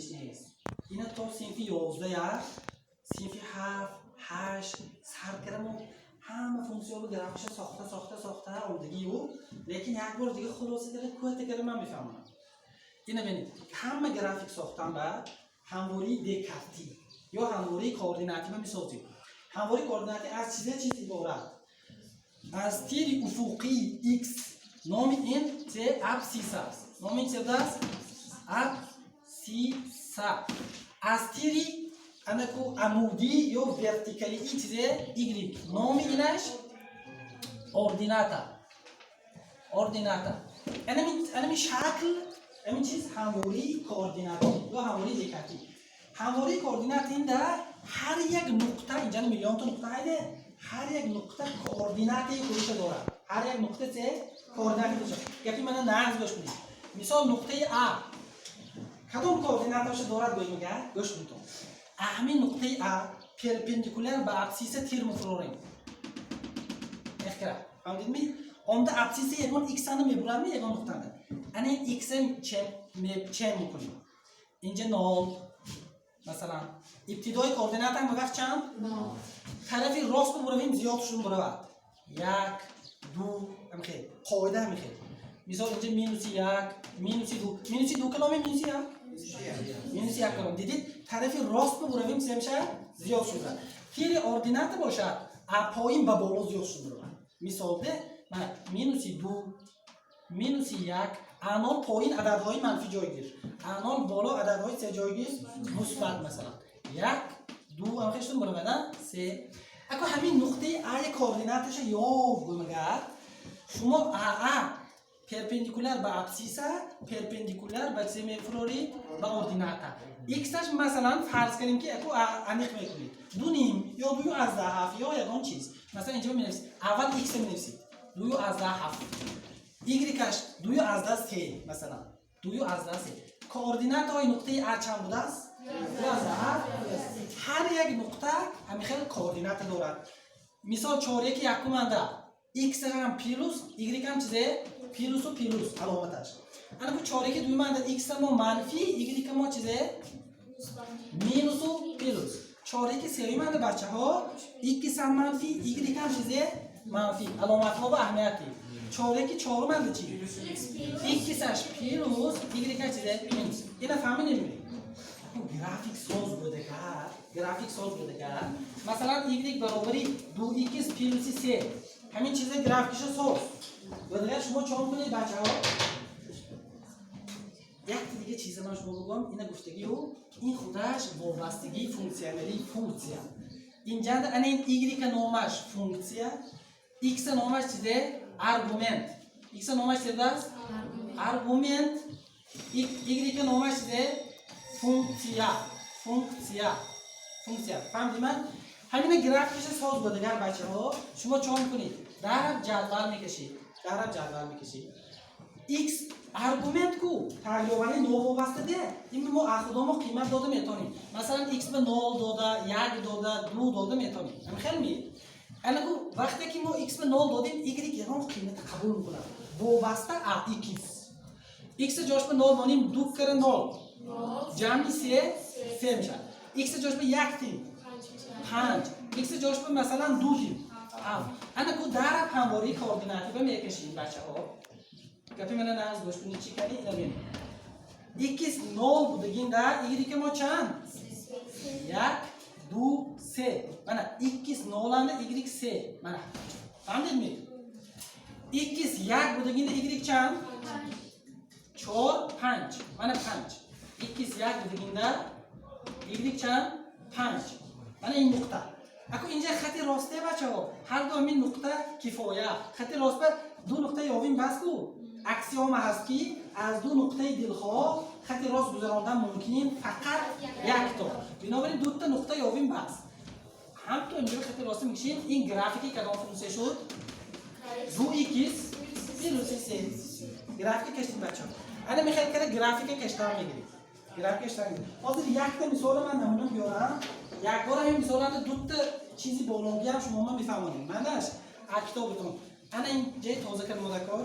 همیش نیست. اینا تو صنفی 11 یا صنفی 7 8 سرگرم همه فونکسیون رو گرافش ساخته آمدگی و لیکن یک بار دیگه خلاصه داره کوه تکرار من میفهمم. اینا ببینید همه گرافیک ساختن بعد همواری دکارتی یا همواری کوردیناتی من میسازیم. همواری کوردیناتی از چیزی عبارت از تیر افقی x نام این چه ابسیس است. نام این چه است؟ ابسیس. از تیری انکو عمودی یا ورتیکالی این چیزه y نام اینش اوردیناتا. اینمی شکل همین چیز همواری کوردیناتی یا همواری دکارتی. همواری کوردیناتی این در هر یک نقطه اینجا میلیون تا نقطه هایده هر یک نقطه کوردیناتی خودش داره. هر یک نقطه چه کوردیناتی خودش. گپی من نقض گوش کنید. مثال نقطه A کدوم کوردیناتش دارد گوش میگه گوش کنید. همین نقطه A پرپندیکولر به ابسیس تیر مفروریم. اخیرا فهمیدید می؟ اوندا ابسیس یکون x رو میبرم یکون نقطه نه. این x چه میکنیم؟ اینجا 0 مثلا ابتدای کوردینات هم وقت چند؟ 0. طرفی راست ببریم زیاد شون برود. 1 2 همخیل قاعده همخیل. مثال اینجا -1 -2 کلمه -1 کلمه دیدید طرفی راست ببریم چه میشه؟ زیاد شون برود. تیر اوردینات باشد پایین به بالا زیاد شون برود. مثال ده من -2 -1 انال پایین عددهای منفی جایگیر انال بالا عددهای چه جایگیر مثبت مثلا 1 2 هم خشتون برمیدن 3 اگه همین نقطه A کوردیناتش یافت گمگر شما A پرپندیکولر به ابسیس پرپندیکولر به چه میفرورید به اوردیناتا xش مثلا فرض کنیم که اگه انیق میکنید 2 یا 2 از 10 یا یگان چیز مثلا اینجا می‌نویسید اول x می‌نویسید 2 از 10 y کش 2 از 10 3 مثلا 2 از 10 3 کوردینات های نقطه A چند بوده است 2 از 10 هر یک نقطه همیشه کوردینات دارد مثال 4 1 یکم انده x هم پیروس y هم چیزه پیروس و پیروس علامتش انا کو 4 1 2 منده x هم منفی y هم چیزه مینوس و پیروس 4 1 3 منده بچه‌ها x هم منفی y هم چیزه منفی علامت ها و اهمیتی 4 1 4 منده چی x اش پیروس y که چیزه مینوس اینا فهمیدید گرافیک ساز بوده کرد مثلا y برابری 2x پیروس 3 همین چیزه گرافیکش ساز بوده شما چون کنید بچه‌ها یک دیگه چیز من شما بگم اینا گفتگی و این خودش وابستگی فونکسیونالی فونکسیا اینجا این y که نامش فونکسیا x نامش چیزه argument x نامش چیزه است argument y که نامش چیزه فونکسیا فهمیدید من همین گرافیکش ساز بوده گر بچه‌ها شما چون کنید در جدول میکشید x argument کو تقریبا نووابسته ده این ما اخدامو قیمت داده میتونیم مثلا x به 0 داده 1 داده 2 داده میتونیم همین خیلی می الان وقتی که ما x به 0 دادیم y یکم قیمت قبول میکنه وابسته x جاش به 0 مانیم 2 کره 0 جمعی 3 میشه x جاش به 1 تیم 5 x جاش به مثلا 2 تیم انا کو در همواری کوردیناتی به میکشیم بچه‌ها گپی من ناز گوش کنید چی کنید اینا ببینید x 0 بودگین در y که ما چند 1 2 3 mana x 0 anda y 3 mana فهمیدید می x 1 بودگین y چند 4 5 mana 5 x 1 بودگین در y چند 5 mana این نقطه اگه اینجا خط راسته بچه‌ها هر دو همین نقطه کفایه خط راست بر دو نقطه یاوین بس کو اکسیوم هست که از دو نقطه دلخواه خط راست گذراندن ممکنه فقط یک تا بنابراین دو تا نقطه یاوین بس هم تو اینجا خط راست میکشیم این گرافیکی کدام فونکسیون شد 2x پیروس 3 گرافیک کشتیم بچه‌ها الان میخواد که گرافیک کشتار میگیریم گرافیک کشتار میگیریم حاضر یک تا مثال من نمونه بیارم یک بار همین مثلا دو تا چیزی بالونگی هم شما میفهمونید من داش کتابتون انا این جای توضیح کردم مذاکره